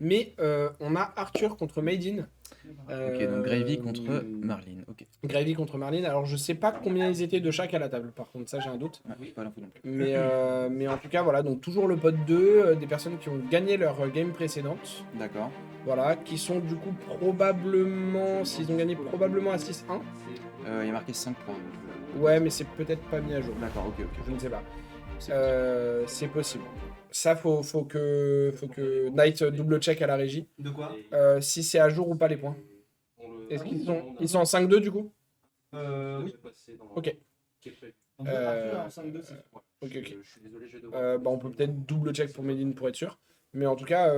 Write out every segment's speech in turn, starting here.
Mais on a Arthur contre Maiden. Ok, donc Gravy contre Marlin. Ok. Gravy contre Marlin. Alors, je sais pas combien ils étaient de chaque à la table, par contre, ça j'ai un doute. Ouais, pas l'info non plus. Mais en tout cas, voilà, donc toujours le pot 2, des personnes qui ont gagné leur game précédente. D'accord. Voilà, qui sont du coup probablement, s'ils ont gagné probablement à 6-1. Il y a marqué 5 points. Ouais, mais c'est peut-être pas mis à jour. D'accord, ok, Je ok. ne sais pas. C'est possible. C'est possible. Ça, faut que Knight double check à la régie. De quoi? Si c'est à jour ou pas les points. Est-ce qu'ils sont en 5-2 du coup? Oui. Ok. On peut partir en 5-2, c'est Ok, ok. Je suis désolé, je vais devoir. Bah, on peut peut-être double check pour Medine pour être sûr. Mais en tout cas,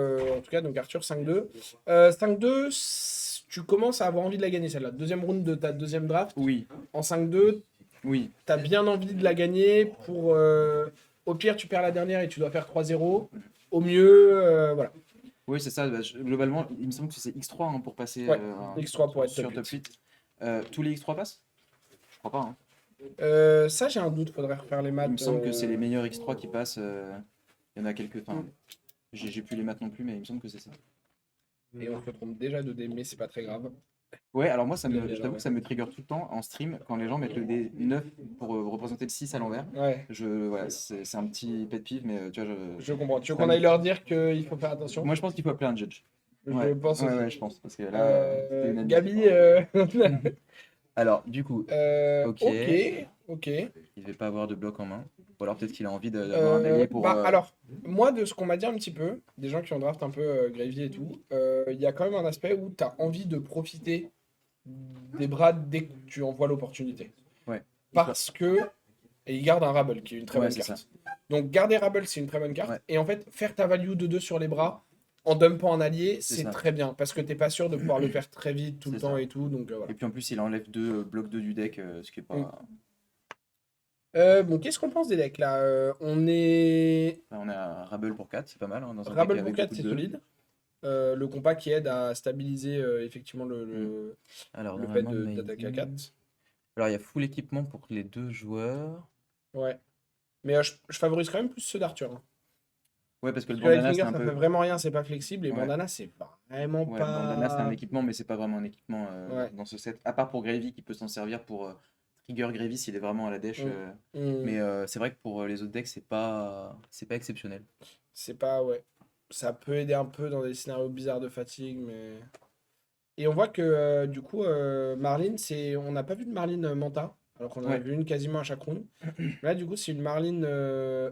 donc Arthur 5-2. 5-2, tu commences à avoir envie de la gagner celle-là. Deuxième round de ta deuxième draft. Oui, En 5-2, oui. t'as bien envie de la gagner pour. Au pire, tu perds la dernière et tu dois faire 3-0. Au mieux, voilà. Oui, c'est ça. Bah, globalement, il me semble que c'est X3 hein, pour passer Ouais, X3 pour être sur top top 8. 8. Tous les X3 passent? Je crois pas. Hein. Ça, j'ai un doute, faudrait refaire les maths. Il me semble que c'est les meilleurs X3 qui passent. Il y en a quelques. Enfin, Mm. j'ai plus les maths non plus, mais il me semble que c'est ça. Et on se trompe déjà de dé, mais c'est pas très grave. Ouais, alors moi, Ouais. je t'avoue que ça me trigger tout le temps en stream quand les gens mettent le dé 9 pour représenter le 6 à l'envers. Ouais, Voilà, c'est un petit pet peeve, mais tu vois, je comprends. Tu veux ça qu'on me- aille leur dire qu'il faut faire attention? moi je pense qu'il faut appeler un judge. Je Ouais, pense ouais, aussi. ouais, je pense. Parce que là, c'était unanime. Gabi, Alors, du coup, ok, ok, ok. il devait pas avoir de bloc en main. Ou alors peut-être qu'il a envie d'avoir un allié pour. Alors, moi, de ce qu'on m'a dit un petit peu, des gens qui ont draft un peu Gravy et tout, il y a quand même un aspect où tu as envie de profiter des bras dès que tu en vois l'opportunité. Ouais. Parce que. Et il garde un Rabble qui est une très Ouais, bonne c'est carte. Donc, garder Rabble, c'est une très bonne carte. Ouais. Et en fait, faire ta value de 2 sur les bras en dumpant un allié, c'est ça. très bien. Parce que t'es pas sûr de pouvoir le faire très vite tout le C'est temps ça. et tout. Donc, voilà. Et puis en plus, il enlève deux blocs 2 du deck, ce qui est pas. Mm. Bon, qu'est-ce qu'on pense des decks là? On est. Là, on est à Rabble pour 4, c'est pas mal. Hein, dans un deck Rabble pour avec 4, beaucoup c'est de deux. solide. Le compas qui aide à stabiliser effectivement Alors, le fait normalement, d'attaquer à Maiden. 4. Alors, il y a full équipement pour les deux joueurs. Ouais. Mais je favorise quand même plus ceux d'Arthur. Hein. Ouais, parce que Parce le que bandana, Lightfinger, c'est un ça peu. fait vraiment rien, c'est pas flexible. Et Ouais. Bandana, c'est vraiment Ouais, bandana, c'est un pas. équipement, mais c'est pas vraiment un équipement Ouais. dans ce set. À part pour Gravy, qui peut s'en servir pour trigger Gravy s'il est vraiment à la dèche. Mais c'est vrai que pour les autres decks, c'est pas exceptionnel. C'est pas. Ouais. Ça peut aider un peu dans des scénarios bizarres de fatigue, mais. Et on voit que du coup, Marlene, on n'a pas vu de Marlene Manta, alors qu'on en a Ouais. vu une quasiment à chaque round. Là, du coup, c'est une Marlene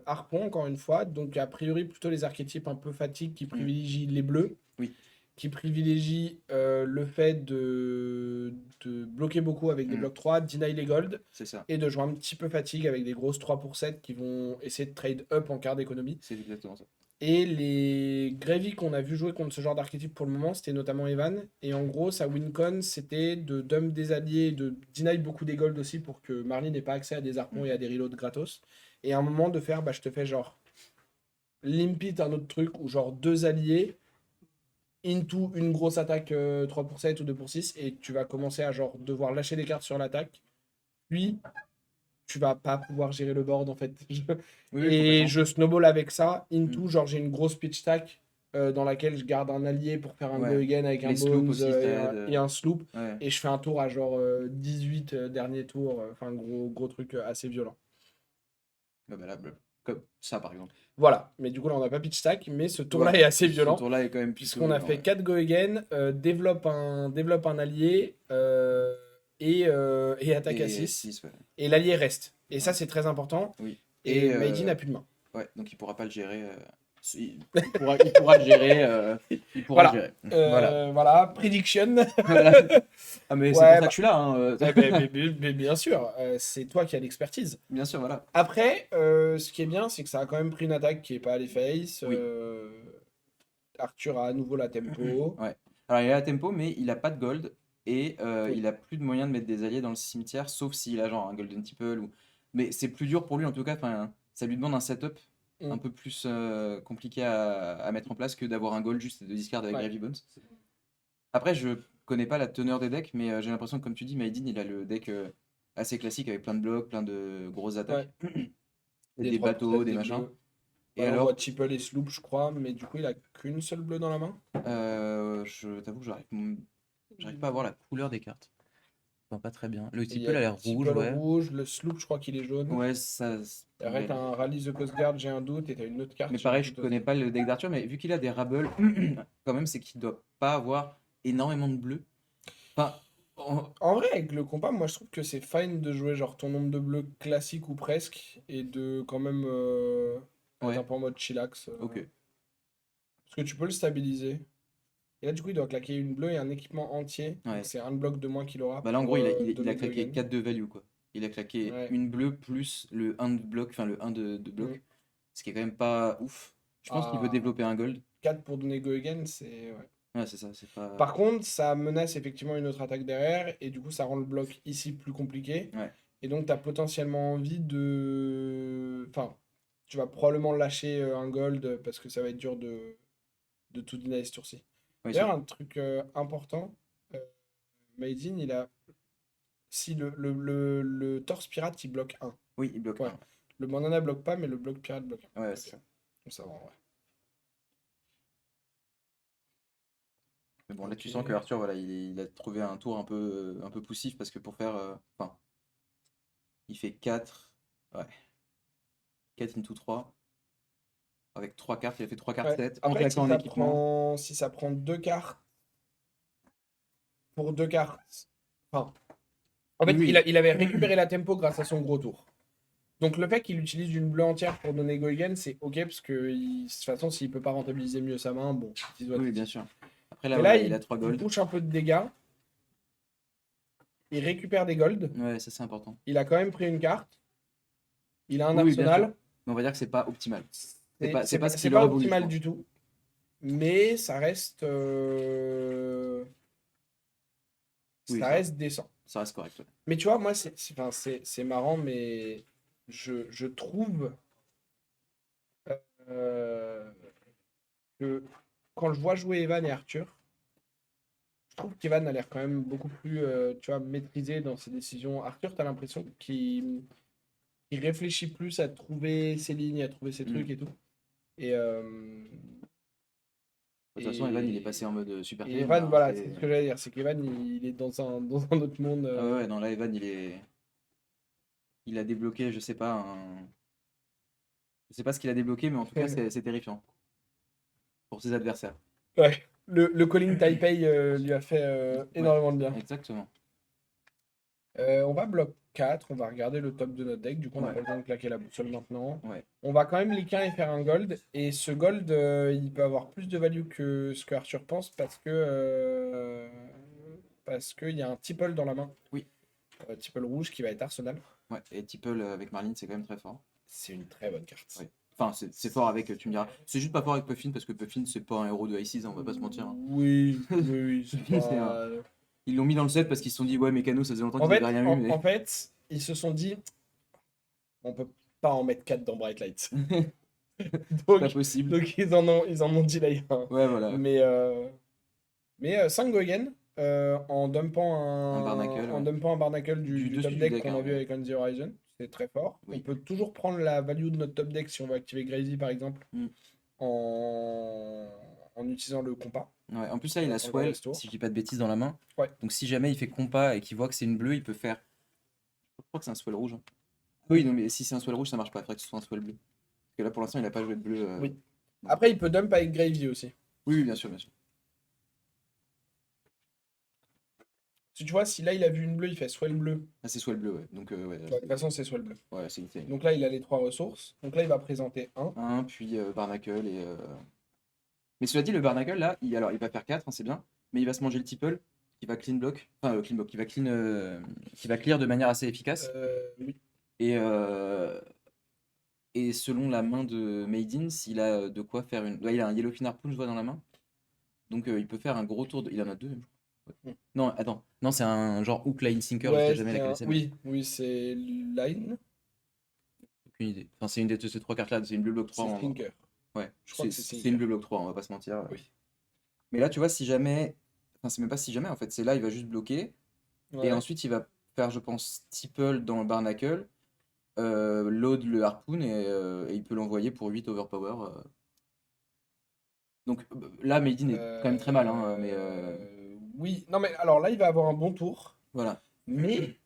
Harpon, encore une fois. Donc, a priori, plutôt les archétypes un peu fatigue qui privilégient les bleus, Oui. qui privilégient le fait de bloquer beaucoup avec des blocs 3, deny les gold, C'est ça. et de jouer un petit peu fatigue avec des grosses 3 pour 7 qui vont essayer de trade up en quart d'économie. C'est exactement ça. Et les Gravy qu'on a vu jouer contre ce genre d'archétype pour le moment, c'était notamment Evan. Et en gros, sa win-con, c'était de dump des alliés, de deny beaucoup des gold aussi pour que Marley n'ait pas accès à des harpons et à des reloads gratos. Et à un moment de faire, bah, je te fais genre limpit un autre truc, ou genre deux alliés, into une grosse attaque 3 pour 7 ou 2 pour 6, et tu vas commencer à genre devoir lâcher des cartes sur l'attaque. Puis tu vas pas pouvoir gérer le board en fait. Oui, Et complètement. je snowball avec ça, into, genre j'ai une grosse pitch stack dans laquelle je garde un allié pour faire un Ouais. go again avec Les un sloops bones aussi, et un sloop. Ouais. Et je fais un tour à genre 18 dernier tour, enfin gros truc assez violent. Bah, comme ça, par exemple. Voilà, mais du coup là on n'a pas pitch stack, mais ce tour-là Ouais, est assez Ce violent. tour-là est quand même Puisqu'on a violent, fait ouais. 4 go again, développe un allié et attaque à 6. 6, ouais. Et l'allié reste. Et ça c'est très important. Oui. Et Meiji n'a plus de main. Ouais, donc il pourra pas le gérer. Il pourra le gérer. Il pourra Voilà. le gérer. Voilà. Voilà, prediction. Voilà. Ah, mais c'est Ouais, pour ça que je suis là. Hein. mais bien sûr, c'est toi qui as l'expertise. Bien sûr, voilà. Après, ce qui est bien, c'est que ça a quand même pris une attaque qui est pas à les face. Oui. Arthur a à nouveau la tempo. Ouais. Alors il a la tempo, mais il a pas de gold. Et Oui. il a plus de moyens de mettre des alliés dans le cimetière, sauf s'il a genre un Golden Tipple. Mais c'est plus dur pour lui en tout cas. Ça lui demande un setup Mm. un peu plus compliqué à mettre en place que d'avoir un gold juste de discard avec Ouais. Gravy Bones. Après, je connais pas la teneur des decks, mais j'ai l'impression que, comme tu dis, Maiden, il a le deck assez classique avec plein de blocs, plein de grosses attaques, Ouais. des 3 pour bateaux, 7, des des machins. bleus. Et Alors, on alors, voit Tipple et Sloop, je crois, mais du coup, il a qu'une seule bleue dans la main. je t'avoue que j'arrive pas à voir la couleur des cartes. Enfin, pas très bien. Le Et il y Tipple a a l'air rouge, Tipple ouais. rouge, le Sloop, je crois qu'il est jaune. Ouais, ça. Et après, Ouais. t'as un Rally the Coast Guard, j'ai un doute, et t'as une autre carte. Mais j'ai un pareil, je doute connais aussi. pas le deck d'Arthur, mais vu qu'il a des Rabble, quand même, c'est qu'il doit pas avoir énormément de bleu. Enfin, En vrai, avec le compas, moi je trouve que c'est fine de jouer genre ton nombre de bleus classique ou presque, et de quand même être ouais, un peu en mode chillax. ok. Parce que tu peux le stabiliser. Et là, du coup, il doit claquer une bleue et un équipement entier. Donc Ouais. c'est un bloc de moins qu'il aura Bah là, en pour gros, il a donner claqué Gogan. 4 de value, quoi. Il a claqué Ouais. une bleue plus le 1 de bloc, enfin le 1 de bloc. Mm. Ce qui est quand même pas ouf. Je pense qu'il veut Ah, développer un gold. 4 pour donner Gogan, c'est. Ouais. Ouais, c'est ça, c'est pas. Par contre, ça menace effectivement une autre attaque derrière, et du coup, ça rend le bloc ici plus compliqué. Ouais, Et donc, tu as potentiellement envie de. Enfin, tu vas probablement lâcher un gold parce que ça va être dur de tout deny ce tour-ci. ouais, D'ailleurs, un truc important, euh, Maiden, il a. Si le torse pirate, il bloque 1. oui, il bloque Ouais. un. Le banana bloque pas, mais le bloc pirate bloque 1. Ouais, Ok. c'est ça. Donc ça va, ouais. Mais bon, là, tu Ok. sens que Arthur, voilà, il a trouvé un tour un peu poussif parce que pour faire. Enfin, il fait 4. Ouais. 4 into 3. Avec 3 cartes, il a fait 3 cartes Ouais. 7 en Après, claquant en équipement. si ça prend 2 cartes, pour 2 cartes. Enfin, en Oui, fait, oui. il avait récupéré la tempo grâce à son gros tour. Donc le fait qu'il utilise une bleue entière pour donner Goigen, c'est ok, parce que de toute façon, s'il peut pas rentabiliser mieux sa main, bon, il doit Oui, bien sûr. Après, là, Mais là, voilà, il a 3 il gold. push un peu de dégâts, il récupère des golds, Ouais, ça, c'est important. il a quand même pris une carte, il a un Oui, oui, bien sûr. arsenal. Mais on va dire que c'est pas optimal. C'est C'est pas ce c'est qu'il pas aurait voulu, je optimal pense. du tout, mais ça reste, Oui, ça reste décent. ça reste correct. Ouais. Mais tu vois, moi, enfin, c'est marrant, mais je trouve euh, que quand je vois jouer Evan et Arthur, je trouve qu'Evan a l'air quand même beaucoup plus tu vois, maîtrisé dans ses décisions. Arthur, tu as l'impression qu'il réfléchit plus à trouver ses lignes, à trouver ses Mm. trucs et tout. Et, euh, De toute façon, Evan, il est passé en mode super et clean, Evan, là, hein, voilà, c'est ce que j'allais dire, c'est qu'Evan, il est dans un autre monde. Ah ouais, non, là, Evan, il a débloqué, je sais pas, je sais pas ce qu'il a débloqué, mais en tout cas, c'est terrifiant pour ses adversaires. Ouais, le calling Taipei lui a fait énormément de bien. Exactement. On va bloc 4, on va regarder le top de notre deck. Du coup, on n'a Ouais. pas besoin de claquer la boussole maintenant. Ouais. On va quand même liquer et faire un gold. Et ce gold, il peut avoir plus de value que ce que Arthur pense parce qu'il y a un Tipple dans la main. Oui. Tipple rouge qui va être Arsenal. Ouais, et Tipple avec Marlene, c'est quand même très fort. C'est une très bonne carte. Ouais. Enfin, c'est fort avec, tu me diras. C'est juste pas fort avec Puffin parce que Puffin, c'est pas un héros de Ice, on va pas se mentir. Hein. Oui, oui, c'est C'est pas... Ils l'ont mis dans le set parce qu'ils se sont dit, ouais, Mécano, ça faisait longtemps En qu'ils fait, avaient rien eu. Mais... en fait, ils se sont dit, on peut pas en mettre 4 dans Bright Light. c'est pas possible. Donc ils en ont delay un. Ouais, voilà. Mais 5 Gogen en dumpant Un Barnacle, en ouais. dumpant un Barnacle Du du dessus top du deck deck, qu'on hein, a vu ouais. avec On The Horizon. C'est très fort. Oui. On peut toujours prendre la value de notre top deck si on veut activer Crazy par exemple Mm. en utilisant le compas. Ouais, en plus, là, il a On Swell, reste tour. si je dis pas de bêtises, dans la main. Ouais. Donc, si jamais il fait compas et qu'il voit que c'est une bleue, il peut faire. Je crois que c'est un Swell rouge. Hein. Oui, non, mais si c'est un Swell rouge, ça marche pas. Il faudrait que ce soit un Swell bleu. Parce que là, pour l'instant, il a pas joué de bleu. Oui. Après, il peut dump avec Gravy aussi. Oui, oui, bien sûr, bien sûr. Si tu vois, si là il a vu une bleue, il fait Swell bleu. Ah, c'est Swell bleu, ouais. Donc, ouais, De toute façon, c'est Swell bleu. ouais, c'est insane. Donc là, il a les 3 ressources. Donc là, il va présenter 1. Un, puis Barnacle et. Mais cela dit, le Barnacle, là, alors, il va faire 4, hein, c'est bien. Mais il va se manger le Tipple, qui va clean block. Enfin, clean block, qui va clear de manière assez efficace. Oui. Et selon la main de Maiden, s'il a de quoi faire une. Là, il a un Yellowfin Harpoon, je vois, dans la main. Donc, il peut faire un gros tour. Il en a 2, même, je crois. Ouais. Non, attends. Non, c'est un genre Hook Line Sinker, je sais jamais laquelle c'est. Oui, c'est Line. Aucune idée. enfin, c'est une de ces 3 cartes-là, c'est une bleu bloc 3. C'est Thinker. Ouais, Je crois que c'est c'est une bleu bloc 3, on va pas se mentir. Oui. Mais là, tu vois, si jamais. Enfin, c'est même pas si jamais, en fait. C'est là, il va juste bloquer. Ouais. Et ensuite, il va faire, je pense, Tipple dans le Barnacle. load le harpoon et il peut l'envoyer pour 8 overpower. Donc là, Maiden est quand même très mal, hein, mais Oui, non mais alors là, il va avoir un bon tour, voilà. mais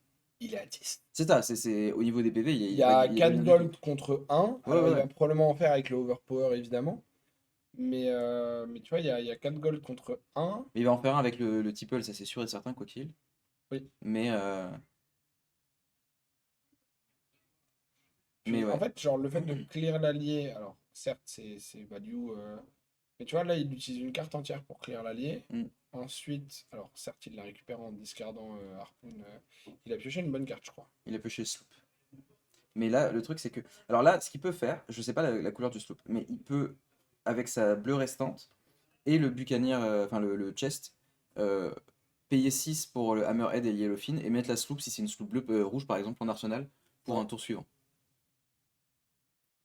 il est à 10. C'est ça, c'est au niveau des PV, Il y a il est pas 4 bien du tout. gold contre 1. Ouais, Alors, il ouais. va probablement en faire avec le overpower, évidemment. Mais tu vois, il y a 4 gold contre 1. Mais il va en faire un avec le Tipple, ça c'est sûr et certain, quoi qu'il. Oui. Mais Puis, ouais. en fait, genre, le fait de clear l'allié, alors, certes, c'est value. Mais tu vois, là, il utilise une carte entière pour clear l'allié. Mm. Ensuite, alors, certes, il la récupère en discardant Harpoon. Il a pioché une bonne carte, je crois. Il a pioché Sloop. Mais là, le truc, c'est que. Alors là, ce qu'il peut faire, je sais pas la couleur du Sloop, mais il peut, avec sa bleue restante et le Buccaneer, enfin le chest, payer 6 pour le Hammerhead et Yellowfin et mettre la Sloop, si c'est une Sloop bleue, rouge par exemple, en arsenal, pour un tour suivant.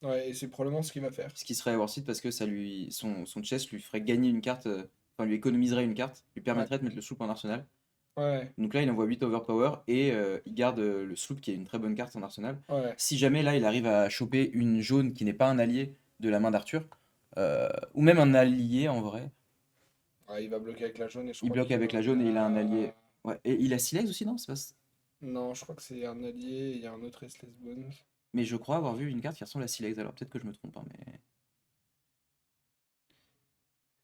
Ouais, et c'est probablement ce qu'il va faire. Ce qui serait worth it parce que son chest lui ferait gagner une carte, enfin lui économiserait une carte, lui permettrait de mettre le Sloop en arsenal. Ouais, Donc là, il envoie 8 overpower et il garde le Sloop qui est une très bonne carte en arsenal. ouais. Si jamais là, il arrive à choper une jaune qui n'est pas un allié de la main d'Arthur, ou même un allié en vrai, Ouais, il va bloquer avec la jaune et je il crois bloque qu'il avec la jaune et il a un allié. a- Ouais. Et il a Silex aussi, non? C'est pas... Non, je crois que c'est un allié et il y a un autre Restless Bones. Mais je crois avoir vu une carte qui ressemble à Silex, alors peut-être que je me trompe, hein, mais.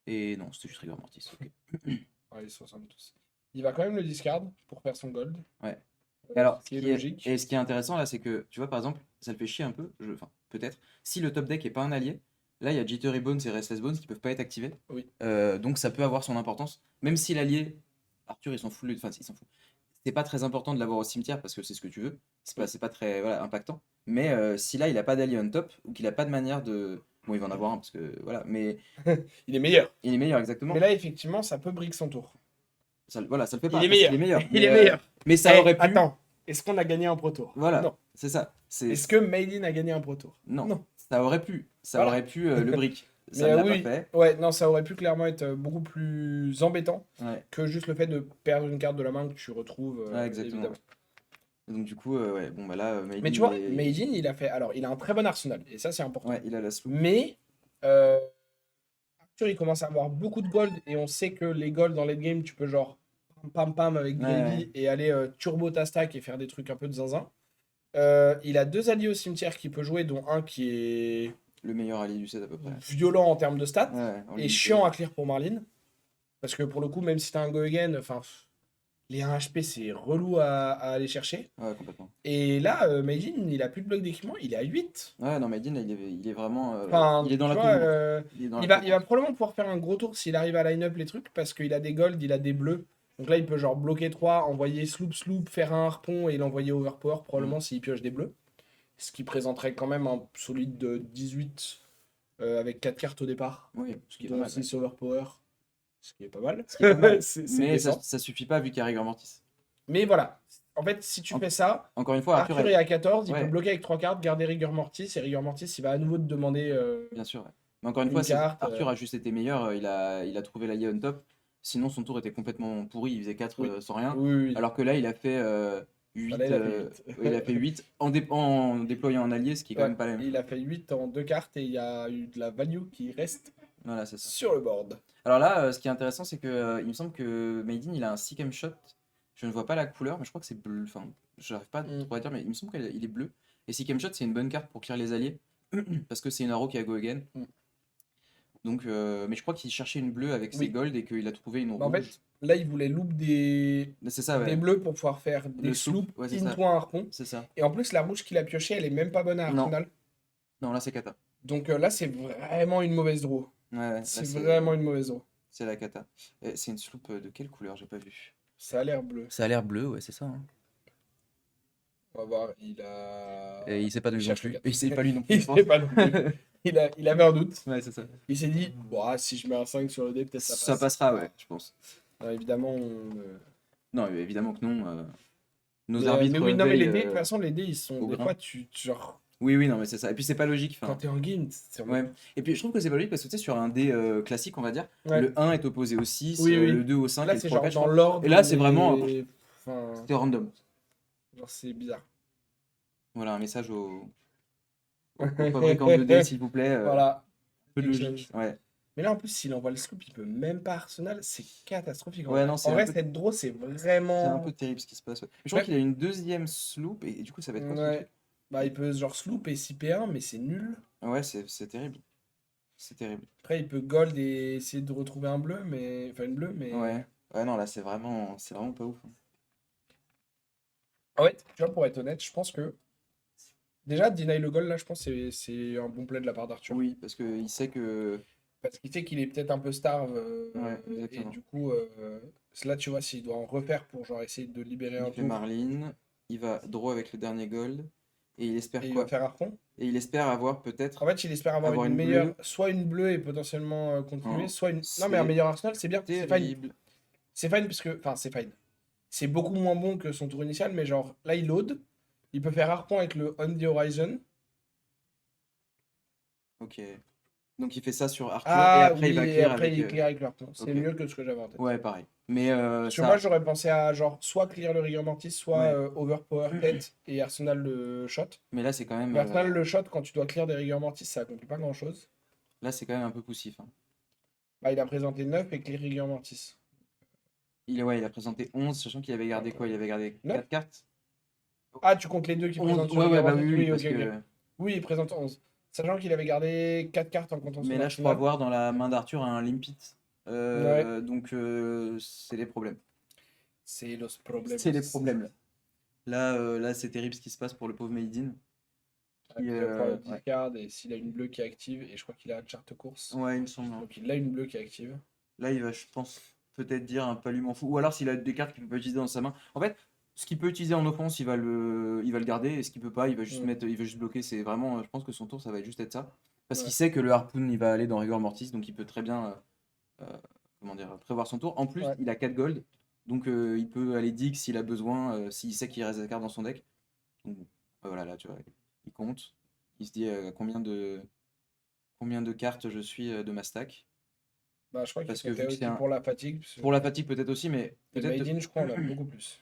Et non, c'était juste Rigor Mortis. Ok. Ouais, ils se ressemblent tous. Il va quand même le discard pour faire son gold. Ouais. Et alors, Ce qui est logique. et ce qui est intéressant là, c'est que, tu vois, par exemple, ça le fait chier un peu, enfin, peut-être, si le top deck est pas un allié, là, il y a Jittery Bones et Restless Bones qui peuvent pas être activés. Oui. Donc ça peut avoir son importance. Même si l'allié, Arthur, il s'en fout, enfin, il s'en fout. C'est pas très important de l'avoir au cimetière parce que c'est ce que tu veux. C'est pas très impactant. Mais si là, il a pas d'allié on top, ou qu'il a pas de manière de. Bon, il va en avoir un parce que. Voilà, mais Il est meilleur. il est meilleur, exactement. Mais là, effectivement, ça peut brick son tour. Voilà, ça le fait pas. Il est parce qu'il meilleur. est meilleur. Il est meilleur. Mais ça Eh, aurait pu. Attends, est-ce qu'on a gagné un pro tour? Voilà, Non. c'est ça. Est-ce que Maiden a gagné un pro tour? Non. Non. Ça aurait pu. Ça Voilà. aurait pu le brick. Ça Mais ne l'a oui, pas fait. ouais, non, ça aurait pu clairement être beaucoup plus embêtant Ouais, que juste le fait de perdre une carte de la main que tu retrouves, ouais, exactement. évidemment. Donc du coup, ouais, bon bah là, Mais Maiden, tu vois, il est- Meijin, il a fait. Alors, il a un très bon arsenal, et ça, c'est important. ouais, il a la sloop. Mais Arthur, il commence à avoir beaucoup de gold, et on sait que les gold dans late game, tu peux genre pam pam avec Ouais, Gravy ouais. et aller turbo ta stack et faire des trucs un peu de zinzin. Il a 2 alliés au cimetière qu'il peut jouer, dont un qui est Le meilleur allié du set à peu près. violent en termes de stats Ouais, en et limité. chiant à clear pour Marlene. Parce que pour le coup, même si t'as un go again, enfin, les 1 HP, c'est relou à aller chercher. Ouais, complètement. Et là, Meijin, il a plus de bloc d'équipement, il est à 8. Ouais, non, Maiden, là, il est vraiment. Enfin, Il est dans tu la vois, tourmente. Il est dans la il va tourmente. probablement pouvoir faire un gros tour s'il arrive à line-up les trucs, parce qu'il a des golds, il a des bleus. Donc là, il peut genre bloquer 3, envoyer sloop, faire un harpon et l'envoyer overpower, probablement s'il pioche des bleus. Ce qui présenterait quand même un solide de 18 avec 4 cartes au départ. Oui, ce qui est pas Dont mal. 6 overpower, ce qui est pas mal. Ce qui est pas mal. C'est Mais décent. ça suffit pas vu qu'il y a Rigor Mortis. Mais voilà, en fait, si tu En- fais ça, Encore une fois, Arthur Arthur est à 14, il ouais. peut bloquer avec 3 cartes, garder Rigor Mortis, et Rigor Mortis, il va à nouveau te demander Bien sûr, ouais. Mais encore une une fois, carte. Arthur a juste été meilleur, il a trouvé l'allié on top. Sinon, son tour était complètement pourri, il faisait 4 Oui. sans rien. Oui, oui. Alors que là, il a fait 8. Là, il a fait 8. Il a fait 8 en déployant un allié, ce qui est quand Ouais, même pas la même il chose. a fait 8 en 2 cartes et il y a eu de la value qui reste Voilà, c'est ça. sur le board. Alors là, ce qui est intéressant, c'est que il me semble que Maiden, il a un Seek Shot. Je ne vois pas la couleur, mais je crois que c'est bleu. Enfin, je n'arrive pas trop à dire, mais il me semble qu'il est bleu. Et Seek Shot, c'est une bonne carte pour clear les alliés, parce que c'est une arrow qui a go again. Mm. Donc, mais je crois qu'il cherchait une bleue avec ses Oui. gold et qu'il a trouvé une Bah, en rouge. fait, là, il voulait loop des C'est ça, ouais. bleus pour pouvoir faire des Le sloop, sloops ouais, c'est ça. into un harpon. C'est ça. Et en plus, la rouge qu'il a piochée, elle est même pas bonne à Non. Arsenal. Non, là, c'est kata. Donc là, c'est vraiment une mauvaise draw. Ouais, là, C'est vraiment une mauvaise draw. C'est la kata. Et c'est une sloop de quelle couleur? J'ai pas vu. Ça a l'air bleu. Ça a l'air bleu, ouais, c'est ça. Hein. On va voir, il a. Et il sait pas de lui non cherche plus. le gars. Il sait pas lui non plus. Il je pense. sait pas non plus. Il avait un doute. Ouais, c'est ça. Il s'est dit, bon, si je mets un 5 sur le dé, peut-être ça passe. Ça passera, ouais, je pense. Alors, évidemment, Non, évidemment que non. Nos mais, arbitres. mais oui, non, mais les veillent, dés, de toute façon, les dés, ils sont. au Des grain. fois, genre, Oui, non, mais c'est ça. Et puis c'est pas logique. quand Enfin, t'es en game, c'est en ouais. Et puis je trouve que c'est pas logique parce que tu sais, sur un dé classique, on va dire, Ouais. le 1 est opposé au 6, Oui, oui. le 2 au 5, Là, et le c'est 3 au genre 4. dans l'ordre. Et là, c'est des- vraiment- Enfin, C'était random. genre, c'est bizarre. Voilà, un message aux fabricants de dés, s'il vous plaît. Voilà. Peu de Quelque logique. chose. Ouais. Mais là, en plus, s'il envoie le sloop, il peut même pas Arsenal. C'est catastrophique. Ouais, non, En c'est un vrai, peu, cette draw, c'est c'est un vraiment. peu terrible ce qui se passe. Ouais. Mais je crois Ouais. qu'il a une deuxième sloop et du coup, ça va être quoi ce truc? Ouais. Bah, il peut genre sloop et 6P1, mais c'est nul. Ouais, c'est terrible. C'est terrible. Après, il peut gold et essayer de retrouver un bleu, mais. Enfin, une bleue, mais. Ouais. Ouais, non, là, c'est vraiment pas ouf. Hein. Ah ouais, tu vois, pour être honnête, je pense que. Déjà, deny le goal, là, je pense que c'est un bon play de la part d'Arthur. Oui, parce qu'il sait que. Parce qu'il sait qu'il est peut-être un peu starve. Ouais, Et exactement. du coup, là, tu vois, s'il doit en refaire pour genre essayer de libérer un Il fait tour. Marlene, il va draw avec le dernier gold et il espère Et il quoi? va faire Archon. Et il espère avoir En peut-être fait, il espère avoir avoir une une meilleure. bleue. Soit une bleue et potentiellement continuer, Hein, soit une. Non, mais un c'est meilleur Arsenal, c'est bien. C'est fine. terrible. C'est fine parce que. Enfin, c'est fine. C'est beaucoup moins bon que son tour initial, mais genre, là, il load. Il peut faire Harpon avec le On the Horizon. Ok. Donc il fait ça sur Arthur et Ah après il oui, va et clear après, avec. il clear avec le Harpon. C'est Ok. mieux que ce que j'avais en tête. Ouais, pareil. Mais Parce que moi, ça. j'aurais pensé à genre soit clear le Rigor Mortis, soit Ouais. Overpower tête et Arsenal le shot. Mais là c'est quand même. Mais Arsenal le shot, quand tu dois clear des Rigor Mortis, ça accomplit pas grand chose. Là c'est quand même un peu poussif. Hein. Bah, il a présenté 9 et clear Rigor Mortis. Il a présenté 11, sachant qu'il avait gardé quoi? Il avait gardé Neuf 4 cartes? Ah, tu comptes les deux qui 11. présentent sur Ouais, ouais, Rigor bah Mortis? oui, Oui, parce ok, ok. que. Oui, il présente 11. Sachant qu'il avait gardé 4 cartes en comptant Mais son là je crois Arsenal. voir dans la main d'Arthur un limpit. Ouais, Donc c'est les problèmes. c'est los problèmes. C'est les problèmes là. Là c'est terrible ce qui se passe pour le pauvre Maiden. Il va prendre le Ouais. discard et s'il a une bleue qui est active, et je crois qu'il a une charte course. Ouais, il me semble. Hein. Donc il a une bleue qui est active. Là, il va, je pense, peut-être dire un palu m'en fout. Ou alors s'il a des cartes qu'il peut pas utiliser dans sa main. En fait, ce qu'il peut utiliser en offense, il va le garder. Et ce qu'il peut pas, il va juste il va juste bloquer. C'est vraiment, je pense que son tour, ça va juste être ça. Parce qu'il sait que le harpoon, il va aller dans Rigor Mortis, donc il peut très bien, comment dire, prévoir son tour. En plus, il a 4 gold, donc il peut aller dig s'il a besoin, s'il sait qu'il reste des cartes dans son deck. Donc voilà, là, tu vois, il compte. Il se dit combien de cartes je suis de ma stack. Bah, je crois qu'il Parce que comptait vu que aussi c'est un. pour la fatigue. Pour la fatigue peut-être aussi, mais Et peut-être Maiden, je crois, on a beaucoup plus.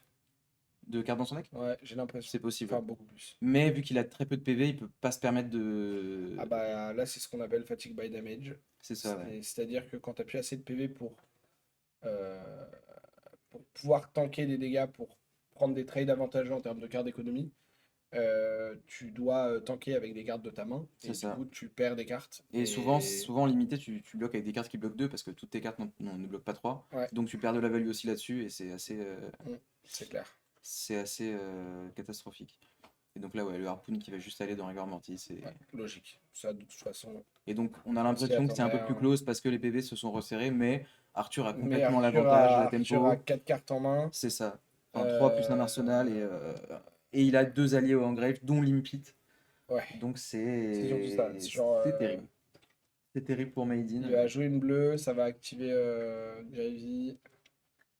de cartes dans son deck. Ouais, j'ai l'impression. C'est possible. Enfin, Ouais. beaucoup plus. Mais vu qu'il a très peu de PV, il peut pas se permettre de. Ah bah là, c'est ce qu'on appelle fatigue by damage. C'est ça, ouais. C'est-à-dire que quand tu plus assez de PV pour pouvoir tanker des dégâts, pour prendre des trades avantageux en termes de cartes d'économie, tu dois tanker avec des cartes de ta main. Et C'est ça. du coup, tu perds des cartes. Et souvent limité, tu bloques avec des cartes qui bloquent 2 parce que toutes tes cartes ne bloquent pas 3. Ouais. Donc tu perds de la value aussi là-dessus et c'est assez. C'est clair. C'est assez catastrophique. Et donc là, ouais, le harpoon qui va juste aller dans Rigor Mortis. Ouais, logique. Ça, de toute façon. Et donc on a l'impression que c'est un peu plus close parce que les PV se sont resserrés, mais Arthur a complètement l'avantage, la tempo. Arthur a 4 cartes en main. C'est ça. Enfin, 3 plus un arsenal et il a 2 alliés au engrave, dont Limpit. Ouais. Donc C'est surtout ça. C'est terrible. C'est terrible pour Maiden. Il va jouer une bleue, ça va activer Gravy.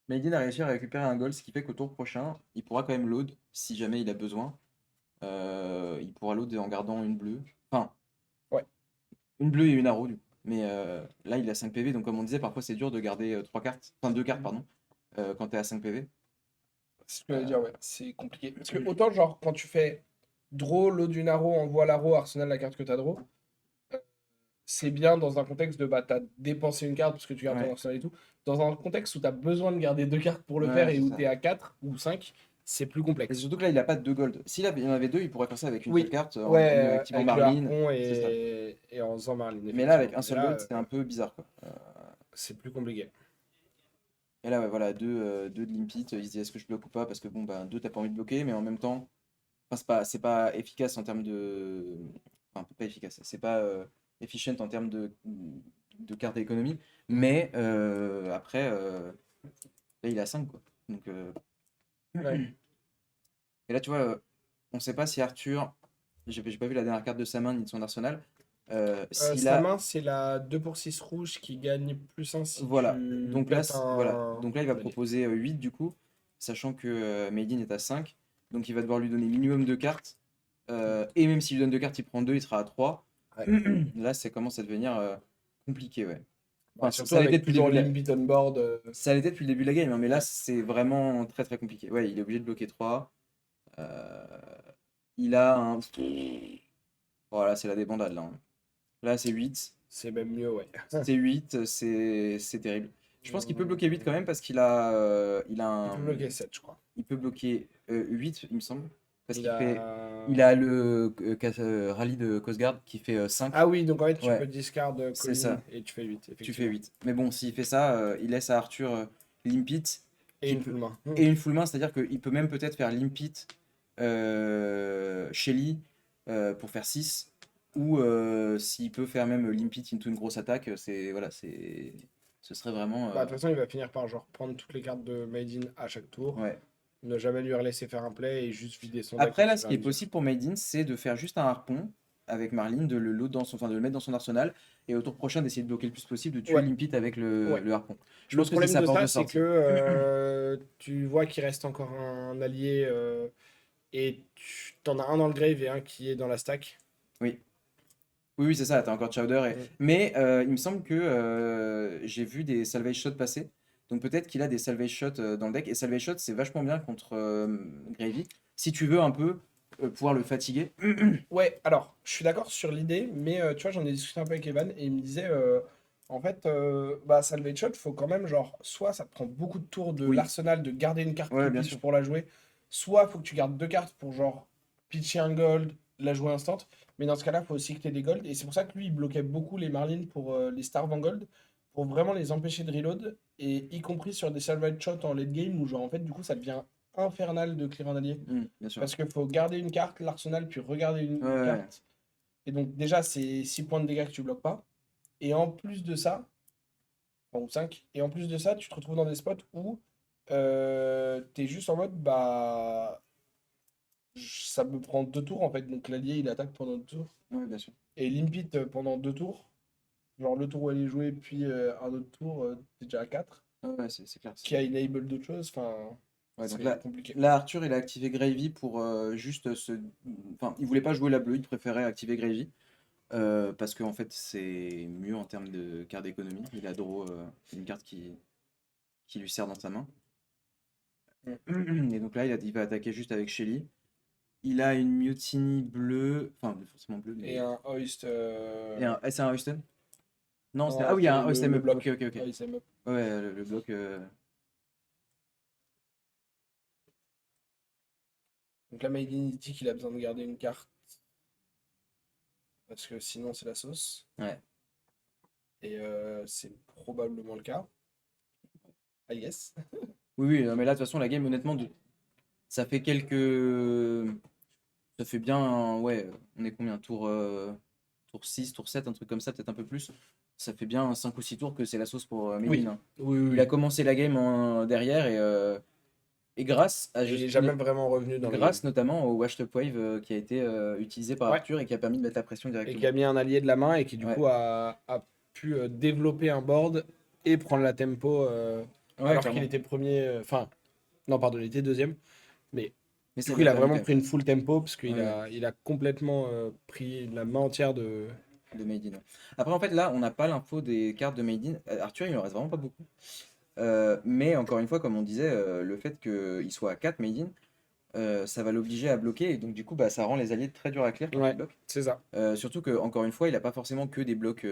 Maiden a réussi à récupérer un gold, ce qui fait qu'au tour prochain, il pourra quand même load si jamais il a besoin. Il pourra load en gardant une bleue. Enfin, ouais. Une bleue et une arrow. Mais là, il a 5 PV, donc comme on disait, parfois c'est dur de garder 3 cartes. Enfin, 2 cartes, pardon, quand t'es à 5 PV. C'est ce que je veux dire, ouais. C'est compliqué. Parce que autant, genre, quand tu fais draw, load d'une arrow, envoie l'arrow, arsenal la carte que t'as draw, c'est bien dans un contexte de bah, t'as dépensé une carte parce que tu gardes ton arsenal et tout. Dans un contexte où t'as besoin de garder 2 cartes pour le faire et où t'es à 4 ou 5, c'est plus complexe. Et surtout que là, il n'a pas de 2 gold. S'il en avait 2, il pourrait faire ça avec une seule carte en activant avec Marlene. Et en faisant Marlene. Mais là, avec un seul gold, c'est un peu bizarre. C'est plus compliqué. Et là, ouais, voilà, 2 de Limpit. Il se dit est-ce que je bloque ou pas? Parce que bon, bah, 2, t'as pas envie de bloquer, mais en même temps, c'est pas efficace en termes de. Enfin, pas efficace, c'est pas efficient en termes de carte d'économie. Mais après, là, il a 5, quoi. Donc. Ouais. Et là, tu vois, on sait pas si Arthur. J'ai pas vu la dernière carte de sa main ni de son arsenal. Sa main, c'est la 2 pour 6 rouge qui gagne plus 1 si voilà. tu Donc là, voilà. Donc là, il va proposer 8 du coup, sachant que Maiden est à 5. Donc il va devoir lui donner minimum 2 cartes. Et même s'il lui donne 2 cartes, il prend 2, il sera à 3. Ouais. Là, ça commence à devenir compliqué, ouais. Enfin, surtout avec toujours Limpit on board. Ça l'était depuis le début de la game, hein, mais là, c'est vraiment très très compliqué. Ouais, il est obligé de bloquer 3. Il a un. Voilà, c'est la débandade là, hein. Là, c'est 8. C'est même mieux, ouais. C'est 8, c'est terrible. Je pense qu'il peut bloquer 8 quand même parce qu'il a Il un. peut bloquer 7, je crois. Il peut bloquer 8, il me semble. Parce Il qu'il fait. a... Il a le rallye de Coast Guard qui fait 5. Ah oui, donc en fait, tu Ouais, peux discard c'est Colin ça. et tu fais 8, Tu fais effectivement. 8. Mais bon, s'il fait ça, il laisse à Arthur Limpit. Et Qui une peut... full main. Et une full main, c'est-à-dire qu'il peut même peut-être faire Limpit, Shelly pour faire 6. Ou s'il peut faire même Limpit into une grosse attaque, voilà, ce serait vraiment. Bah, de toute façon, il va finir par genre prendre toutes les cartes de Made in à chaque tour. Ouais. Ne jamais lui laisser faire un play et juste vider son deck. Après, au là, fur ce et qui à est mesure. possible pour Made in, c'est de faire juste un harpon avec Marlene, de le mettre dans son arsenal, et au tour prochain d'essayer de bloquer le plus possible, de tuer Ouais. Limpit avec Ouais. le harpon. Je Le pense que c'est problème sa de porte ça, de c'est sortie. que tu vois qu'il reste encore un allié et tu en as un dans le grave et un qui est dans la stack. Oui. Oui, c'est ça, t'as encore Chowder. Mm. Mais il me semble que j'ai vu des salvage shots passer. Donc peut-être qu'il a des salvage shots dans le deck. Et salvage shots, c'est vachement bien contre Gravy. Si tu veux un peu pouvoir le fatiguer. Ouais, alors, je suis d'accord sur l'idée, mais tu vois, j'en ai discuté un peu avec Evan et il me disait, en fait, bah, Salvage Shot, faut quand même, genre, soit ça te prend beaucoup de tours de Oui, l'arsenal de garder une carte ouais, plus bien pitch sûr. pour la jouer, soit faut que tu gardes deux cartes pour, genre, pitcher un gold, la jouer instant, mais dans ce cas-là, faut aussi que tu aies des golds, et c'est pour ça que lui, il bloquait beaucoup les Marlins pour les Starve en gold, pour vraiment les empêcher de reload, et y compris sur des Salvage Shots en late game, où, genre, en fait, du coup, ça devient infernal de clear un allié. Bien sûr. Parce qu'il faut garder une carte, l'arsenal, puis regarder une Ouais, ouais. carte. Et donc déjà, c'est 6 points de dégâts que tu bloques pas. Et en plus de ça, enfin, ou 5, et en plus de ça, tu te retrouves dans des spots où t'es juste en mode, bah, ça me prend 2 tours en fait. Donc l'allié, il attaque pendant 2 tours. Ouais, bien sûr. Et limpit pendant 2 tours. Genre le tour où elle est jouée, puis un autre tour, t'es déjà à 4. Ouais, c'est clair. Qui a enable d'autres choses. Enfin, Ouais, donc c'est compliqué. là, Arthur, il a activé Gravy pour juste se. Enfin, il voulait pas jouer la bleue, il préférait activer Gravy. Parce qu'en fait, c'est mieux en termes de carte d'économie. Il a draw une carte qui lui sert dans sa main. Et donc là, il va attaquer juste avec Shelly. Il a une Mutiny bleue. Enfin, forcément bleue, mais. Et un hoist. C'est un Houston? Non, Non, ah oui, il y a c'est un Houston le up. bloc. Ok, ok, ok. Ah, il s'aime up. Ouais, le bloc. Donc là, Made in dit qu'il a besoin de garder une carte. Parce que sinon, c'est la sauce. Ouais. Et c'est probablement le cas. Ah yes. Oui, oui, mais là, de toute façon, la game, honnêtement, ça fait quelques. Ça fait bien. Ouais, on est combien? Tour 6, tour 7, un truc comme ça, peut-être un peu plus. Ça fait bien 5 ou 6 tours que c'est la sauce pour Medine. Oui, oui, Il a commencé la game derrière et grâce à. il est jamais vraiment revenu dans Grâce notamment au Washed Up Wave qui a été utilisé par Ouais. Arthur et qui a permis de mettre la pression et directement. qui a mis un allié de la main et qui du Ouais. coup a pu développer un board et prendre la tempo Ouais, alors clairement. qu'il était premier. Enfin, non, pardon, il était deuxième. Mais Mais du ça coup, lui il a permis vraiment quand pris une full tempo parce qu'il Ouais. il a complètement pris la main entière de. De Made in. Après, en fait, là, on n'a pas l'info des cartes de Made in. Arthur, il en reste vraiment pas beaucoup. Mais encore une fois, comme on disait, le fait qu'il soit à 4 Made in, ça va l'obliger à bloquer. Et donc, du coup, bah, ça rend les alliés très durs à clear quand Ouais. ils bloquent. C'est ça. Surtout que, encore une fois, il n'a pas forcément que des blocs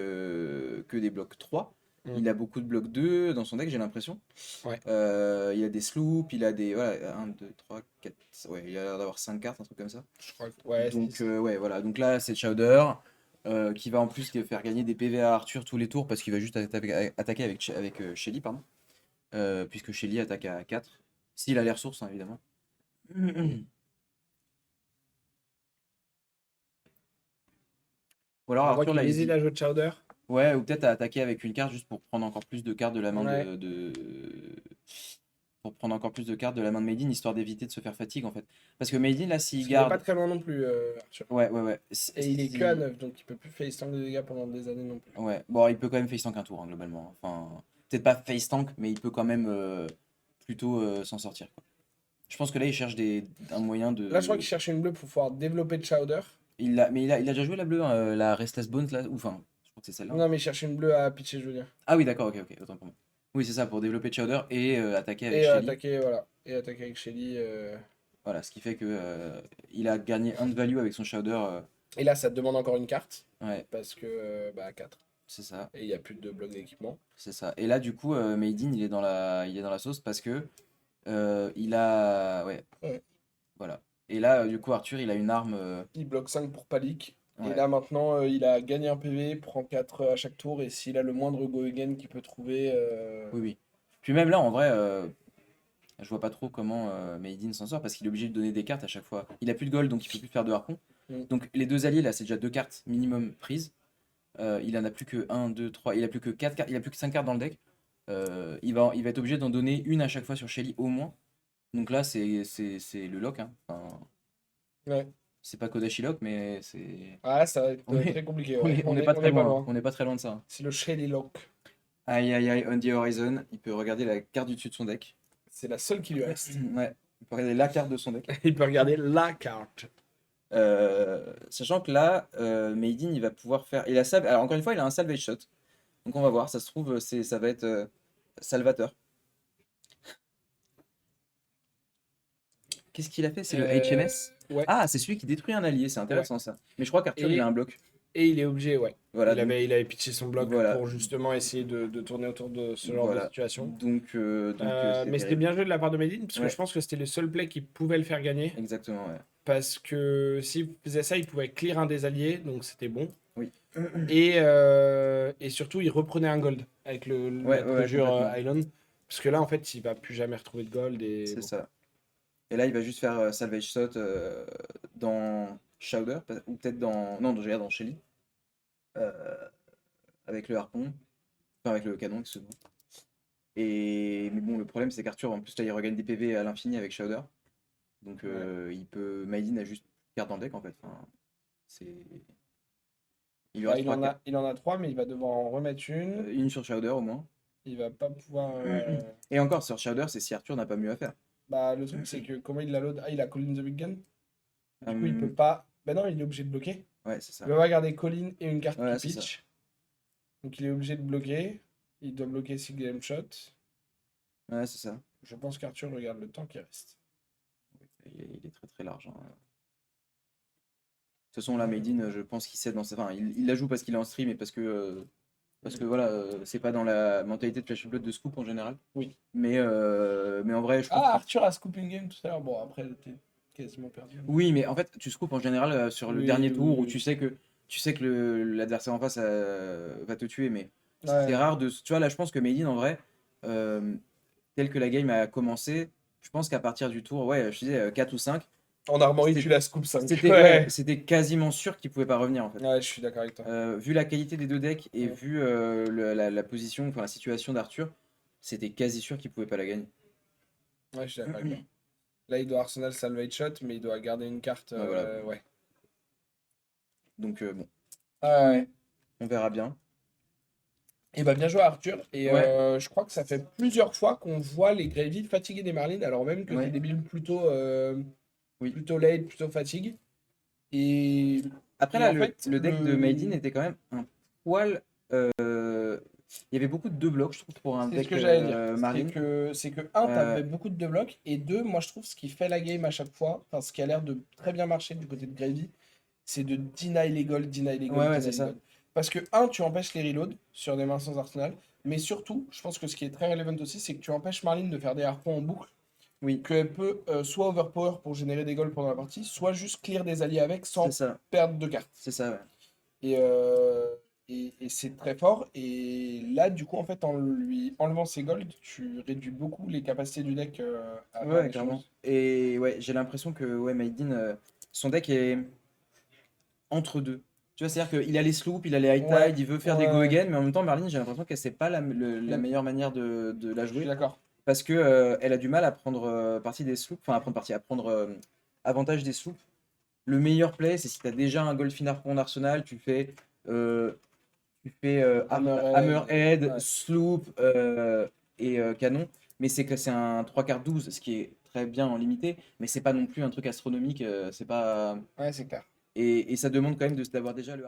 3. Il a beaucoup de blocs 2 dans son deck, j'ai l'impression. Ouais. Il a des sloops, il a des. Voilà, 1, 2, 3, 4. Ouais, il a l'air d'avoir 5 cartes, un truc comme ça. Je crois que. Ouais, Donc, six. ouais, voilà. Donc là, c'est Chowder qui va en plus faire gagner des PV à Arthur tous les tours parce qu'il va juste attaquer avec Shelly, pardon. Puisque Shelly attaque à 4. S'il a les ressources, hein, évidemment. Ou alors On voit Arthur, qu'il là, il se hésite dit. à jouer Chowder. Ouais, ou peut-être à attaquer avec une carte juste pour prendre encore plus de cartes de la main Ouais. Pour prendre encore plus de cartes de la main de Maiden, histoire d'éviter de se faire fatigue en fait. Parce que Maiden, là, s'il Parce qu'il est pas garde. très loin non plus, Arthur. Ouais, ouais, ouais. Et il est que à 9, donc il peut plus face tank de dégâts pendant des années non plus. Ouais, bon, il peut quand même face tank un tour, hein, globalement. Enfin, peut-être pas face tank, mais il peut quand même plutôt s'en sortir, quoi. Je pense que là, il cherche un moyen de. Là, je crois qu'il cherche une bleue pour pouvoir développer Chowder. Mais il a déjà joué la bleue, hein, la Restless Bones, là. Ou enfin, je crois que c'est celle-là. Non, mais il cherche une bleue à pitcher, je veux dire. Ah oui, d'accord, ok, ok, autant pour moi. Oui, c'est ça, pour développer Chowder et attaquer avec Et Shelly. attaquer, voilà. Et attaquer avec Shelly. Ouais, Voilà, ce qui fait que il a gagné 1 de value avec son Showder. Et là, ça te demande encore une carte, Ouais, parce que, bah, 4. c'est ça, Et il n'y a plus de bloc d'équipement. c'est ça. Et là, du coup, Made in, il est dans la sauce parce que il a, ouais, Ouais. voilà. Et là, du coup, Arthur, il a une arme. Il bloque 5 pour Palik. Et Ouais, là, maintenant, il a gagné un PV, prend 4 à chaque tour. Et s'il a le moindre go again qu'il peut trouver. oui, oui. Puis même là, en vrai, je vois pas trop comment Made in s'en sort parce qu'il est obligé de donner des cartes à chaque fois. Il a plus de gold, donc il peut plus faire de harpon. Mm. Donc les deux alliés, là, c'est déjà 2 cartes minimum prises. Il en a plus que 1, 2, 3. Il a plus que 4 cartes. Il a plus que 5 cartes dans le deck. Il va être obligé d'en donner une à chaque fois sur Shelly au moins. Donc là, c'est le lock. Hein. Enfin, Ouais. c'est pas Kodashi lock, mais c'est. Ah, ça va être On est- très compliqué. On Ouais. est, on est pas très loin. loin. On n'est pas très loin de ça. Hein. C'est le Shelly Lock. Aïe aïe aïe, on the horizon. Il peut regarder la carte du dessus de son deck. C'est la seule qui lui reste. Ouais. Il peut regarder la carte de son deck. Il peut regarder la carte. Sachant que là, Maiden, il va pouvoir faire. Alors, encore une fois, il a un salvage shot. Donc, on va voir. Ça se trouve, ça va être salvateur. Qu'est-ce qu'il a fait? C'est le HMS? Ouais. Ah, c'est celui qui détruit un allié. C'est intéressant ça. Mais je crois qu'Arthur, Et- il a un bloc. Et il est obligé, ouais. Voilà. il avait pitché son bloc voilà. pour justement essayer de tourner autour de ce genre Voilà. de situation. Donc, Mais c'était bien joué de la part de Medine, parce que Ouais. je pense que c'était le seul play qui pouvait le faire gagner. Exactement, ouais. Parce que s'il faisait ça, il pouvait clear un des alliés, donc c'était bon. Oui. Et surtout, il reprenait un gold avec la Ouais, Treasure complètement. Island. Parce que là, en fait, il va plus jamais retrouver de gold. Et C'est bon. ça. Et là, il va juste faire salvage shot dans Showder, ou peut-être dans. Non, déjà dans Shelly. Avec le harpon. Enfin, avec le canon, excuse-moi. Mais bon, le problème, c'est qu'Arthur, en plus, là, il regagne des PV à l'infini avec Showder. Donc, il peut. Maiden a juste une carte dans le deck, en fait. Enfin, c'est. Il lui Bah, reste trois cartes. il en a 3, mais il va devoir en remettre une. Une sur Showder au moins. Il va pas pouvoir. Et encore, sur Showder, c'est si Arthur n'a pas mieux à faire. Bah, le truc, c'est que comment il la load. Ah, il a Colin the Big Gun. Du coup, il Hum, peut pas. Bah non, il est obligé de bloquer. Ouais, c'est ça. Il va pas garder Colin et une carte Ouais, qui c'est pitch. Donc il est obligé de bloquer. Il doit bloquer 6 game shot. Ouais, c'est ça. Je pense qu'Arthur regarde le temps qui reste. Il est très très large. Hein. De toute façon, là, Maiden, je pense qu'il cède dans sa. Enfin, il la joue parce qu'il est en stream et parce que voilà, c'est pas dans la mentalité de Flash Blood de scoop en général. Oui. Mais en vrai, je trouve. Ah, Arthur a scooping game tout à l'heure. Bon, après, t'es quasiment perdu. Oui, mais en fait, tu scoopes en général sur le Oui, dernier oui, tour où oui. tu sais que l'adversaire en face va te tuer, mais Ouais. c'est rare de. Tu vois, là, je pense que Maiden, en vrai, tel que la game a commencé, je pense qu'à partir du tour, ouais, je disais 4 ou 5, En armory, C'était- tu la scoop 5. c'était quasiment sûr qu'il pouvait pas revenir en fait. Ouais, je suis d'accord avec toi. Vu la qualité des deux decks et Ouais. vu la position, enfin la situation d'Arthur, c'était quasi sûr qu'il pouvait pas la gagner. Ouais, je suis d'accord avec toi. Là, il doit Arsenal salvage shot, mais il doit garder une carte. Ouais, voilà. Ouais. Donc bon, Ah ouais. on verra bien. Et bah bien joué Arthur. Et Ouais. je crois que ça fait plusieurs fois qu'on voit les Gravy fatiguer des Marlins, alors même que Ouais. c'est des builds plutôt, Oui. plutôt late, plutôt fatigue. Et Après Et là, en fait, le deck de le- Maiden était quand même un poil. Il y avait beaucoup de 2 blocs, je trouve, pour un c'est deck ce que j'allais dire. Marine. C'est que un, t'avais Euh, beaucoup de deux blocs, et deux, moi je trouve ce qui fait la game à chaque fois, enfin ce qui a l'air de très bien marcher du côté de Gravy, c'est de deny les gold, deny les gold, Ouais, deny c'est les ça. gold. Parce que un, tu empêches les reloads sur des mains sans arsenal, mais surtout, je pense que ce qui est très relevant aussi, c'est que tu empêches Marlene de faire des harpons en boucle, Oui, qu'elle peut soit overpower pour générer des golds pendant la partie, soit juste clear des alliés avec sans c'est ça. perdre de cartes. C'est ça, ouais. Et c'est très fort. Et là, du coup, en fait, en lui enlevant ses golds, tu réduis beaucoup les capacités du deck à faire Ouais, des clairement. choses. Et ouais, j'ai l'impression que ouais, Maiden, son deck est entre deux. Tu vois, c'est-à-dire qu'il a les sloops, il a les high tide, Ouais, il veut faire des go ouais. again, mais en même temps, Marlene, j'ai l'impression que c'est pas la Mm. meilleure manière de la Je suis jouer d'accord. parce que elle a du mal à prendre partie des sloops, enfin à prendre avantage des sloops. Le meilleur play, c'est si tu as déjà un Goldfin Harpon en arsenal, euh, tu fais Hammerhead, Hammerhead, ouais. sloop et canon, mais c'est que c'est un 3 quarts 12, ce qui est très bien en limité, mais c'est pas non plus un truc astronomique, c'est pas. Ouais, c'est clair. Et ça demande quand même d'avoir déjà le harpon.